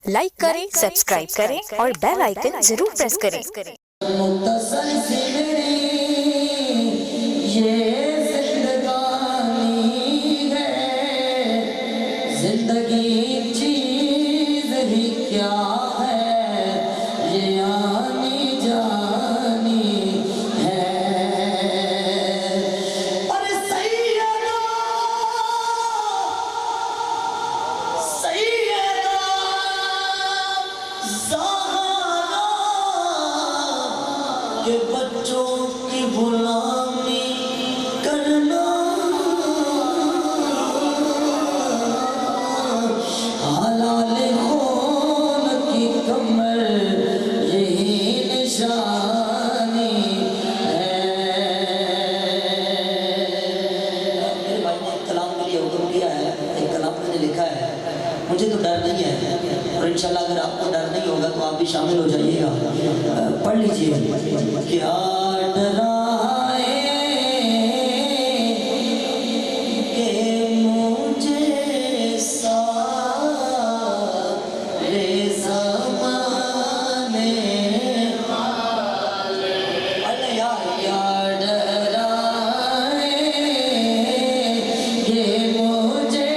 Like करें, subscribe करें और बेल आइकन जरूर प्रेस करें। जिंदगी चीज ही क्या है, ये आनी जानी है। अरे सैयदा सैयदा ज़हरा के बच्चों की गुलामी करना, हलाल खून की कमर यही निशानी है। मेरे भाई ने एक कलाम के लिए हुक्म दिया है, एक कलाम मैंने लिखा है, मुझे तो डर नहीं है और इंशाल्लाह अगर आपको डर नहीं होगा तो आप भी शामिल हो जाइएगा। पढ़ लीजिए। क्या डराए कि मुझे सारे ज़माने वाले, अरे यार क्या डराए कि मुझे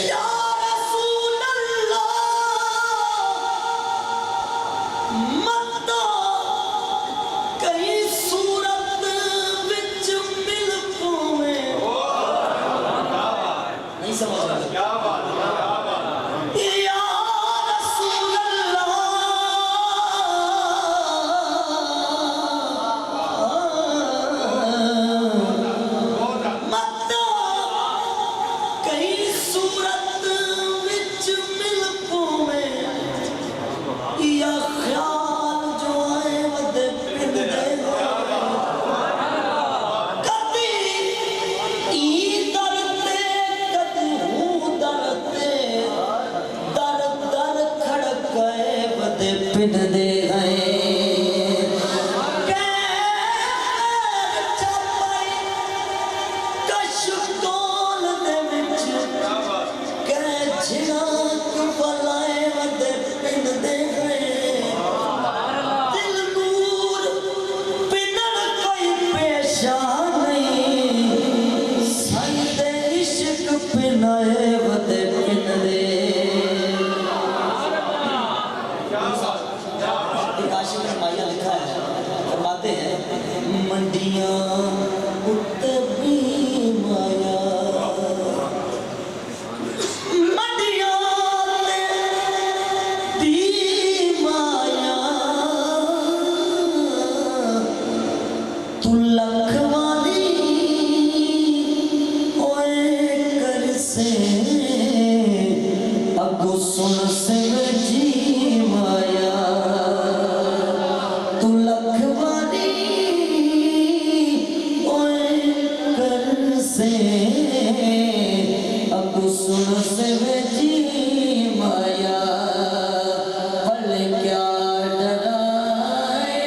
या रसूल अल्लाह मत कहीं सूरत विच मिल पावे। नहीं समझ रहे? या रसूल अल्लाह मत कहीं सूरत विच मिल पावे, या ख्याल जो आए वदे पिंड दे कदी ई दरते कदी हूँ दरते दर दर खड़क गए वदे पिंड दे गए। मंडियां उत्ते भी माया, मंडियां भी माया, तू लख वाली ओए कर से अगो सुन से जी माया। तू लख वाली ओए कर से अगो सुन से जी माया। पल क्या डराए,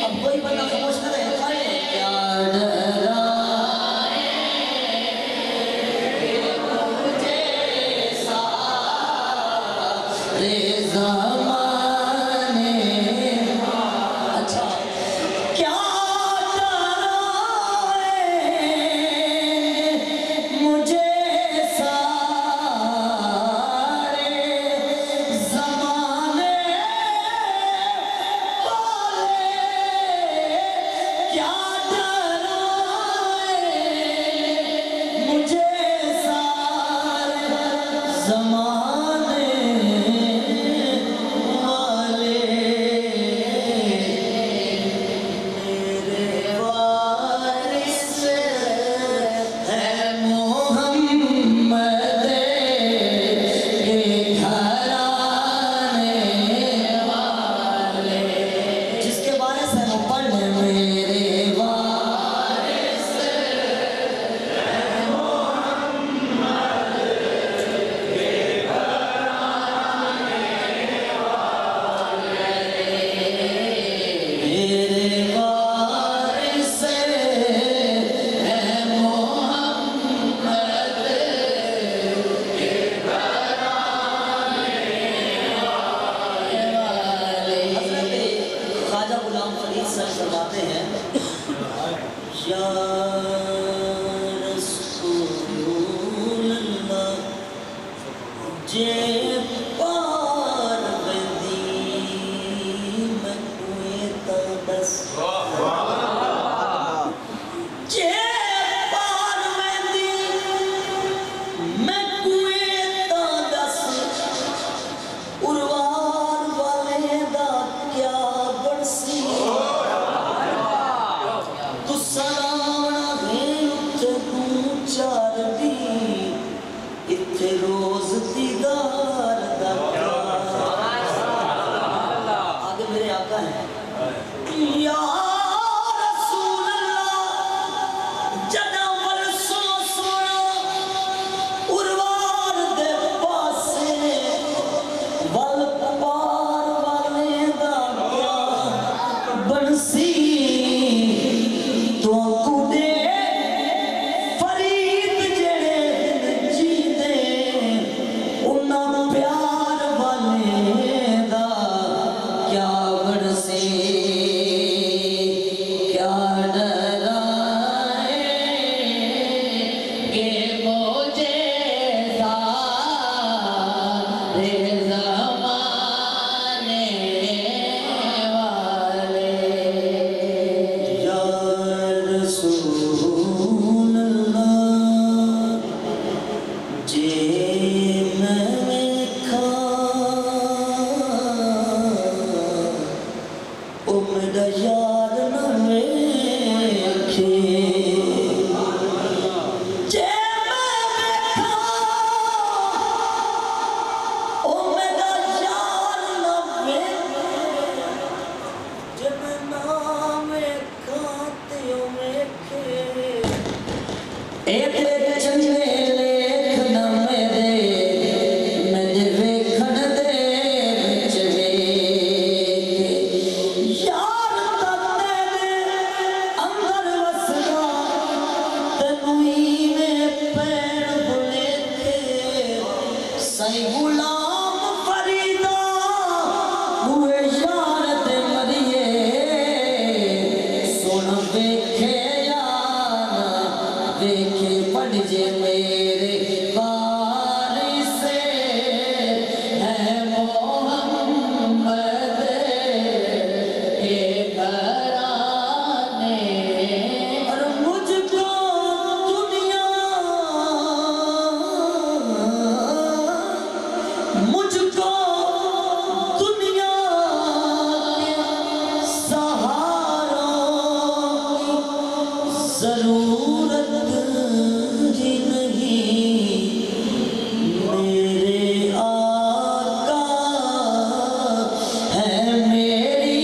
अब कोई बंदा खामोश ना रहे, कलाम फरीद सर फरमाते हैं या रसूल अल्लाह जे पार वेंदी मैं कुए ता दस जे पार वेंदी मैं कुए ता दस उरवार वाले दा क्या बरसी तू सलाना है उत्ते तू चार दी इत्थे रोज दीदार दा आगे मेरे आका है या रसूल अल्लाह जदा वल सो सोना उरवार दे पासे वल पार वाले दा क्या बनसी तो कुदे फरीद जेड़े जीदे उन्ना प्यार वाले दा क्या बनसी क्या डराए के मुझे सारे ज़माने वाले या रसूल अल्लाह जे मैं खा ओ मेरा यार न वेखे जे मैं खा ओ मेरा यार न वेखे जे मैं ना वेखा ते ओ वेखे एक चंगे लेख न मेरे वेखण दे विच वेख यार ता तेरे अंदर वसदा तैनूं इवें पैण भुलेखे सही गुलाम फरीदा हुए यार ते मरिए सुन वेखे या ना वेखे पढ़ जे मेरे वारिस है मोहम्मद के घराने और मुझको दुनिया मुझको दुनिया के सहारों की जरूरत ही नहीं मेरे आका है मेरी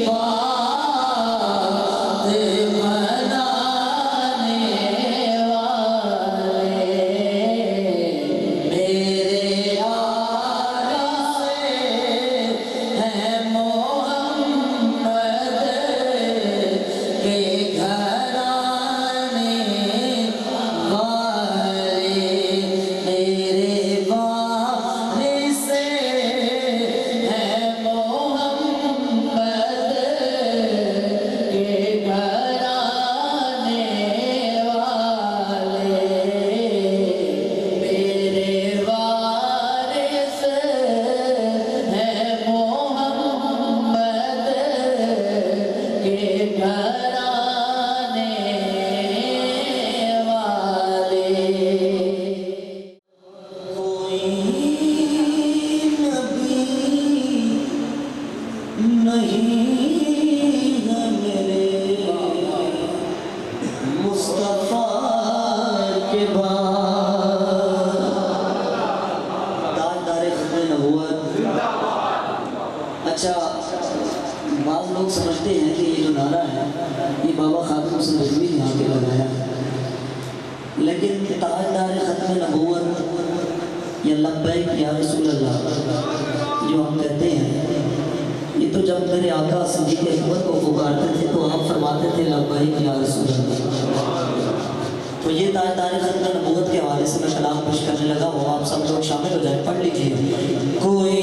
बात मनाने वाले मेरे आका है मोहम्मद के घराने वाले मेरे वारिस है मोहम्मद के घराने वाले मेरे वारिस है मोहम्मद के घराने वाले कोई नबी नहीं है मेरे मुस्तफा के बाद दादारे खत्म नबूवत अच्छा बाज़ लोग समझते हैं कि ये जो नारा है ये बाबा खातून से नजमी ने आके लगाया लेकिन ताजदार खत्म नबूवत या लब्बैक या रसूल अल्लाह जो हम कहते हैं ये तो जब मेरे आका सिद्दीक़ अकबर को पुकारते थे तो आप फरमाते थे लब्बैक या रसूल अल्लाह तो ये ताजदार खत्म नबूवत के हवाले से मैं कलाम पेश करने लगा वो आप सब लोग शामिल हो जाए पढ़ लीजिए कोई